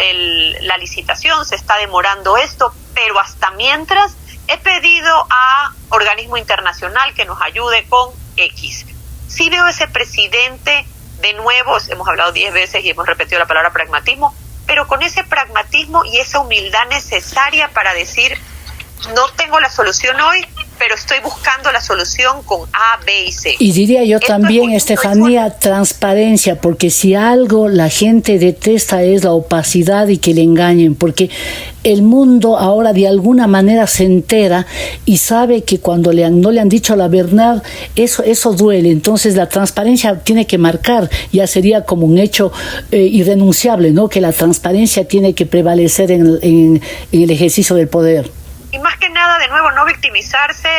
la licitación, se está demorando esto, pero hasta mientras he pedido a organismo internacional que nos ayude con X. Sí veo ese presidente, de nuevo, hemos hablado 10 veces y hemos repetido la palabra pragmatismo, pero con ese pragmatismo y esa humildad necesaria para decir, no tengo la solución hoy, pero estoy buscando la solución con A, B y C. Y diría yo también, Estefanía, transparencia, porque si algo la gente detesta es la opacidad y que le engañen, porque el mundo ahora de alguna manera se entera y sabe que cuando no le han dicho la verdad, eso duele. Entonces la transparencia tiene que marcar, ya sería como un hecho irrenunciable, ¿no? Que la transparencia tiene que prevalecer en el ejercicio del poder. Y más que nada, de nuevo, no victimizarse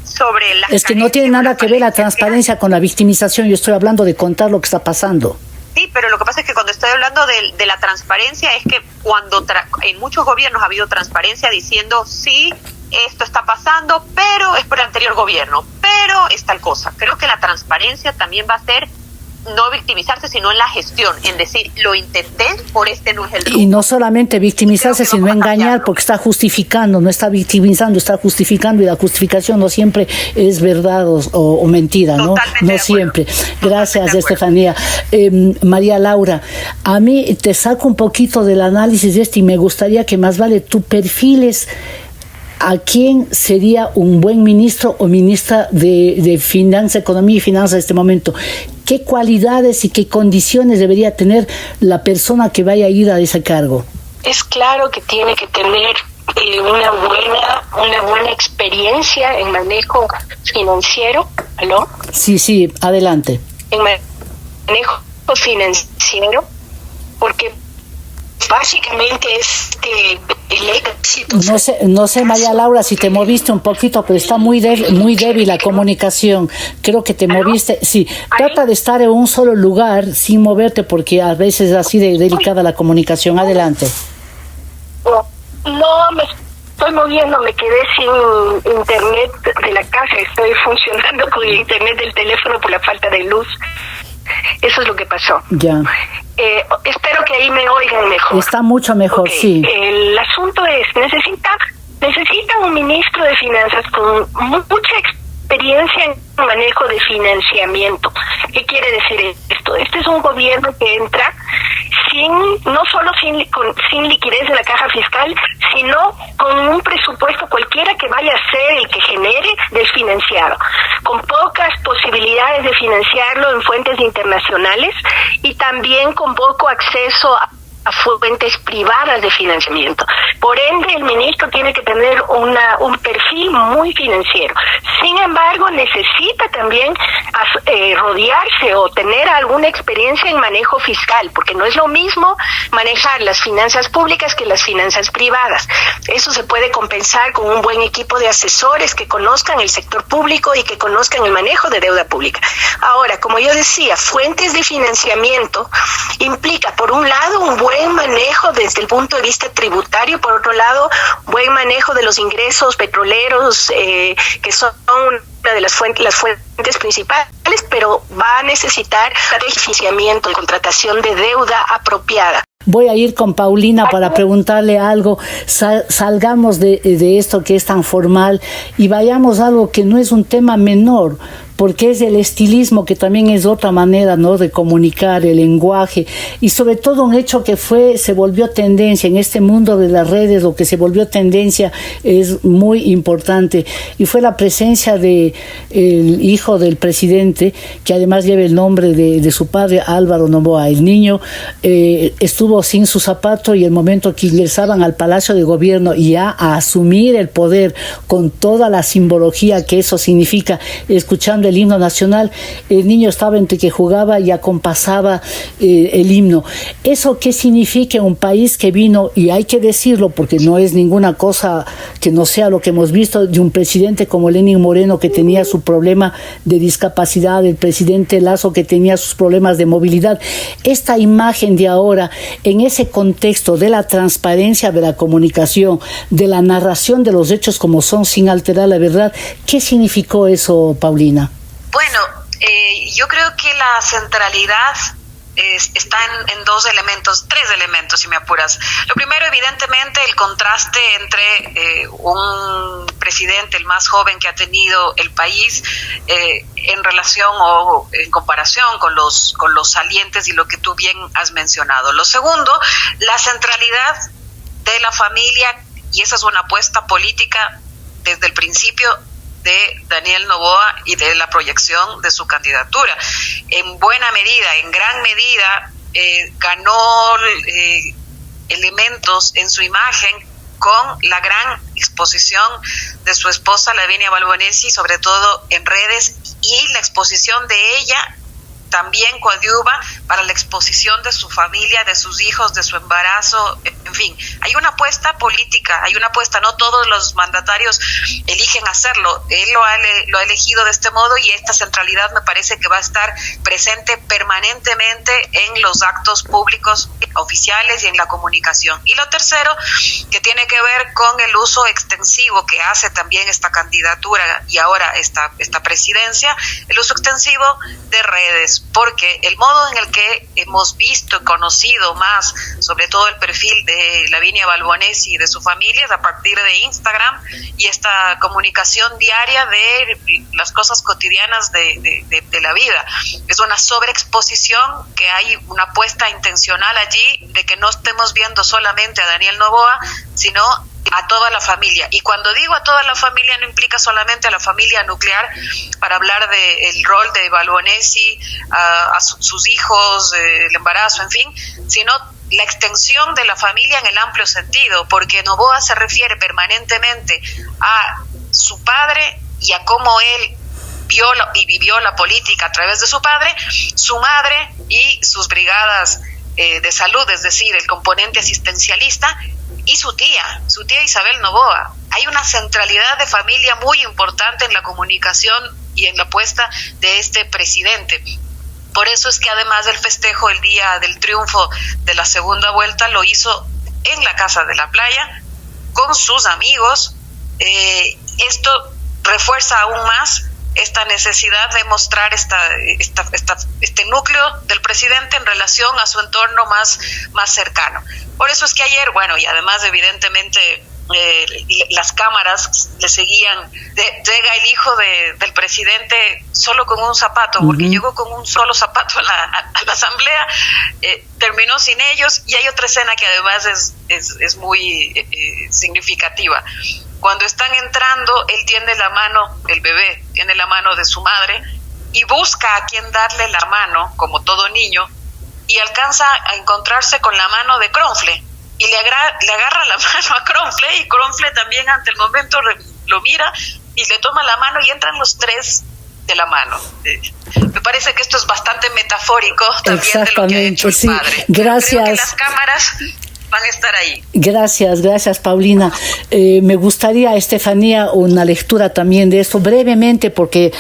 sobre las... Es que no tiene nada que ver la transparencia con la victimización. Yo estoy hablando de contar lo que está pasando. Sí, pero lo que pasa es que cuando estoy hablando de la transparencia es que cuando en muchos gobiernos ha habido transparencia diciendo, sí, esto está pasando, pero es por el anterior gobierno, pero es tal cosa. Creo que la transparencia también va a ser no victimizarse, sino en la gestión, en decir, lo intenté, por no es el rumbo. Y no solamente victimizarse, sino engañar, porque está justificando, no está victimizando, está justificando, y la justificación no siempre es verdad o mentira, ¿no? No siempre. Gracias, Estefanía. María Laura, a mí te saco un poquito del análisis de y me gustaría que más vale tú perfiles a quién sería un buen ministro o ministra de Finanzas, Economía y Finanzas en este momento. ¿Qué cualidades y qué condiciones debería tener la persona que vaya a ir a ese cargo? Es claro que tiene que tener una buena experiencia en manejo financiero. ¿Aló? Sí, adelante. En manejo financiero, porque básicamente el éxito. No sé, María Laura, si te moviste un poquito, pero está muy débil la comunicación. Creo que te moviste. Sí, trata de estar en un solo lugar sin moverte, porque a veces es así de delicada la comunicación. Adelante. No, me estoy moviendo, me quedé sin internet de la casa. Estoy funcionando con el internet del teléfono por la falta de luz. Eso es lo que pasó. Ya. Espero que ahí me oigan mejor. Está mucho mejor, okay. Sí. El asunto es, necesita un ministro de Finanzas con mucha experiencia en manejo de financiamiento. ¿Qué quiere decir esto? Este es un gobierno que entra no solo sin liquidez en la caja fiscal, sino con un presupuesto cualquiera que vaya a ser el que genere desfinanciado, con pocas posibilidades de financiarlo en fuentes internacionales y también con poco acceso a fuentes privadas de financiamiento. Por ende, el ministro tiene que tener un perfil muy financiero. Sin embargo, necesita también rodearse o tener alguna experiencia en manejo fiscal, porque no es lo mismo manejar las finanzas públicas que las finanzas privadas. Eso se puede compensar con un buen equipo de asesores que conozcan el sector público y que conozcan el manejo de deuda pública. Ahora, como yo decía, fuentes de financiamiento implica, por un lado, un buen manejo desde el punto de vista tributario, por otro lado, buen manejo de los ingresos petroleros que son una de las fuentes principales, pero va a necesitar financiamiento y contratación de deuda apropiada. Voy a ir con Paulina para preguntarle algo. Salgamos de esto que es tan formal y vayamos a algo que no es un tema menor, porque es el estilismo, que también es otra manera, ¿no?, de comunicar, el lenguaje, y sobre todo un hecho que se volvió tendencia en este mundo de las redes. Lo que se volvió tendencia es muy importante, y fue la presencia de el hijo del presidente, que además lleva el nombre de su padre, Álvaro Noboa. El niño estuvo sin su zapato, y el momento que ingresaban al Palacio de Gobierno y a asumir el poder con toda la simbología que eso significa, escuchando el himno nacional, el niño estaba entre que jugaba y acompasaba el himno. ¿Eso qué significa en un país que vino, y hay que decirlo porque no es ninguna cosa que no sea lo que hemos visto, de un presidente como Lenín Moreno, que tenía su problema de discapacidad, el presidente Lazo, que tenía sus problemas de movilidad? Esta imagen de ahora, en ese contexto de la transparencia de la comunicación, de la narración de los hechos como son, sin alterar la verdad, ¿qué significó eso, Paulina? Bueno, yo creo que la centralidad está en tres elementos, si me apuras. Lo primero, evidentemente, el contraste entre un presidente, el más joven que ha tenido el país, en relación o en comparación con los salientes y lo que tú bien has mencionado. Lo segundo, la centralidad de la familia, y esa es una apuesta política desde el principio de Daniel Noboa y de la proyección de su candidatura. En buena medida, en gran medida, ganó elementos en su imagen con la gran exposición de su esposa Lavinia Balbonesi, sobre todo en redes, y la exposición de ella también coadyuva para la exposición de su familia, de sus hijos, de su embarazo, en fin. Hay una apuesta política, hay una apuesta, no todos los mandatarios eligen hacerlo, él lo ha elegido de este modo, y esta centralidad me parece que va a estar presente permanentemente en los actos públicos oficiales y en la comunicación. Y lo tercero, que tiene que ver con el uso extensivo que hace también esta candidatura y ahora esta presidencia, el uso extensivo de redes, porque el modo en el que hemos visto y conocido más, sobre todo el perfil de Lavinia Balbonesi y de su familia, es a partir de Instagram y esta comunicación diaria de las cosas cotidianas de la vida. Es una sobreexposición, que hay una apuesta intencional allí de que no estemos viendo solamente a Daniel Noboa, sino a toda la familia. Y cuando digo a toda la familia, no implica solamente a la familia nuclear, para hablar del rol de Balbonesi, a sus hijos, el embarazo, en fin, sino la extensión de la familia en el amplio sentido, porque Noboa se refiere permanentemente a su padre y a cómo él vio y vivió la política a través de su padre, su madre y sus brigadas de salud, es decir, el componente asistencialista, y su tía Isabel Noboa. Hay una centralidad de familia muy importante en la comunicación y en la apuesta de este presidente. Por eso es que además del festejo el día del triunfo de la segunda vuelta, lo hizo en la Casa de la Playa, con sus amigos. Esto refuerza aún más esta necesidad de mostrar este núcleo del presidente en relación a su entorno más cercano. Por eso es que ayer, bueno, y además evidentemente las cámaras le seguían, llega el hijo del presidente solo con un zapato, porque llegó con un solo zapato a la asamblea, terminó sin ellos, y hay otra escena que además es muy significativa. Cuando están entrando, él tiene la mano, el bebé tiene la mano de su madre, y busca a quien darle la mano, como todo niño, y alcanza a encontrarse con la mano de Kronfle, y le agarra la mano a Kronfle, y Kronfle también ante el momento lo mira y le toma la mano, y entran los tres de la mano. Me parece que esto es bastante metafórico también de lo que ha hecho el padre. Gracias. Creo que las cámaras van a estar ahí. Gracias, Paulina. Me gustaría, Estefanía, una lectura también de esto brevemente, porque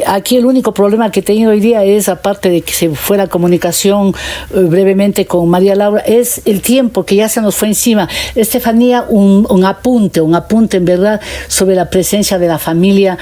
aquí el único problema que he tenido hoy día es, aparte de que se fue la comunicación brevemente con María Laura, es el tiempo que ya se nos fue encima. Estefanía, un apunte en verdad sobre la presencia de la familia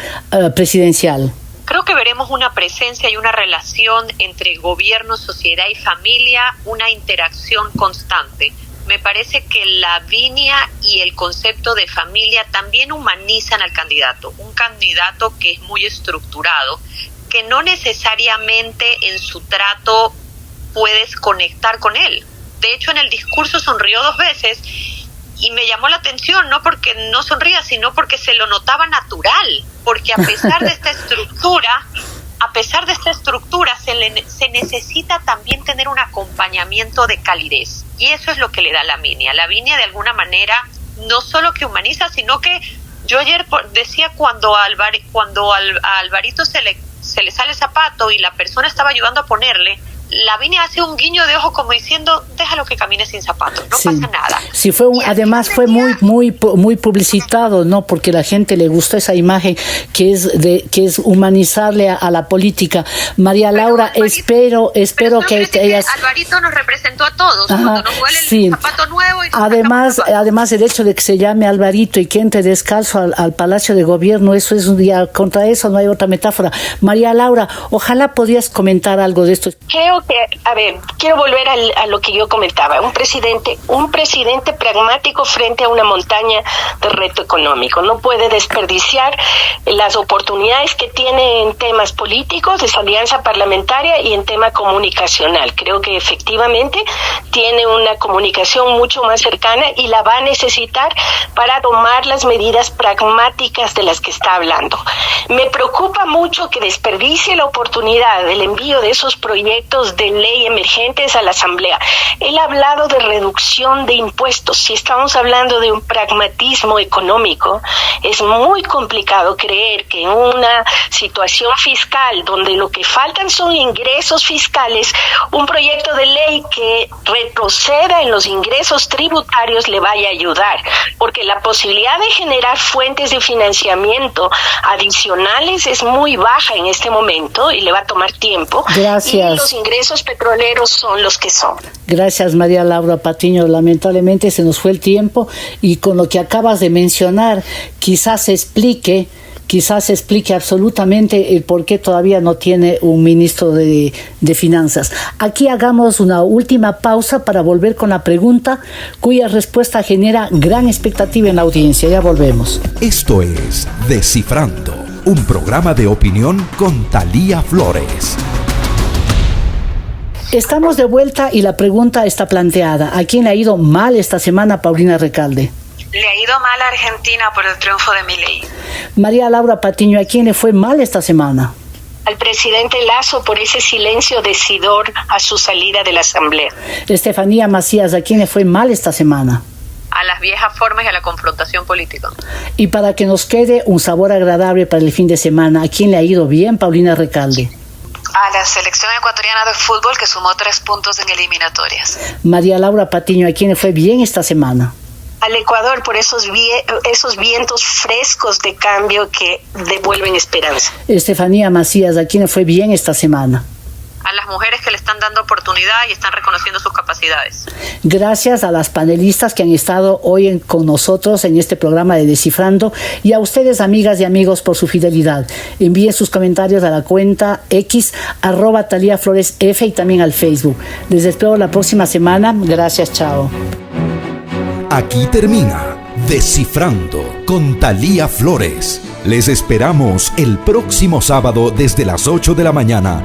presidencial. Creo que veremos una presencia y una relación entre gobierno, sociedad y familia, una interacción constante. Me parece que Lavinia y el concepto de familia también humanizan al candidato, un candidato que es muy estructurado, que no necesariamente en su trato puedes conectar con él. De hecho, en el discurso sonrió 2 veces y me llamó la atención, no porque no sonría, sino porque se lo notaba natural, porque a pesar de esta estructura se necesita también tener un acompañamiento de calidez, y eso es lo que le da Lavinia. Lavinia de alguna manera no solo que humaniza, sino que yo ayer decía cuando a Alvarito se le sale el zapato y la persona estaba ayudando a ponerle, Lavinia hace un guiño de ojo como diciendo, déjalo que camine sin zapatos, no pasa nada. Sí, además fue muy publicitado, ¿no? Porque la gente le gustó esa imagen que es humanizarle a la política. María Laura, espero que ellas... Alvarito nos representó a todos, ajá, cuando nos huele el zapato nuevo. Y además el hecho de que se llame Alvarito y que entre descalzo al Palacio de Gobierno, eso es un día, contra eso no hay otra metáfora. María Laura, ojalá podías comentar algo de esto. Creo que, quiero volver a lo que yo comentaba, un presidente pragmático frente a una montaña de reto económico. No puede desperdiciar las oportunidades que tiene en temas políticos, de su alianza parlamentaria y en tema comunicacional. Creo que efectivamente tiene una comunicación mucho más cercana y la va a necesitar para tomar las medidas pragmáticas de las que está hablando. Me preocupa mucho que desperdicie la oportunidad del envío de esos proyectos de ley emergentes a la Asamblea. Él ha hablado de reducción de impuestos. Si estamos hablando de un pragmatismo económico, es muy complicado creer que en una situación fiscal donde lo que faltan son ingresos fiscales, un proyecto de ley que retroceda en los ingresos tributarios le vaya a ayudar, porque la posibilidad de generar fuentes de financiamiento adicionales es muy baja en este momento y le va a tomar tiempo. Gracias. Y los ingresos petroleros son los que son. Gracias, María Laura Patiño. Lamentablemente se nos fue el tiempo y con lo que acabas de mencionar, quizás se explique absolutamente el por qué todavía no tiene un ministro de Finanzas. Aquí hagamos una última pausa para volver con la pregunta cuya respuesta genera gran expectativa en la audiencia. Ya volvemos. Esto es Descifrando, un programa de opinión con Thalía Flores. Estamos de vuelta y la pregunta está planteada. ¿A quién le ha ido mal esta semana, Paulina Recalde? Le ha ido mal a Argentina por el triunfo de Milei. María Laura Patiño, ¿a quién le fue mal esta semana? Al presidente Lasso por ese silencio decidor a su salida de la Asamblea. Estefanía Macías, ¿a quién le fue mal esta semana? A las viejas formas y a la confrontación política. Y para que nos quede un sabor agradable para el fin de semana, ¿a quién le ha ido bien, Paulina Recalde? A la selección ecuatoriana de fútbol que sumó 3 puntos en eliminatorias. María Laura Patiño, ¿a quién le fue bien esta semana? Al Ecuador por esos vientos frescos de cambio que devuelven esperanza. Estefanía Macías, ¿a quién le fue bien esta semana? A las mujeres que le están dando oportunidad y están reconociendo sus capacidades. Gracias a las panelistas que han estado hoy con nosotros en este programa de Descifrando y a ustedes, amigas y amigos, por su fidelidad. Envíen sus comentarios a la cuenta X @ThaliaFloresF y también al Facebook. Les espero la próxima semana. Gracias, chao. Aquí termina Descifrando con Thalía Flores. Les esperamos el próximo sábado desde las 8 de la mañana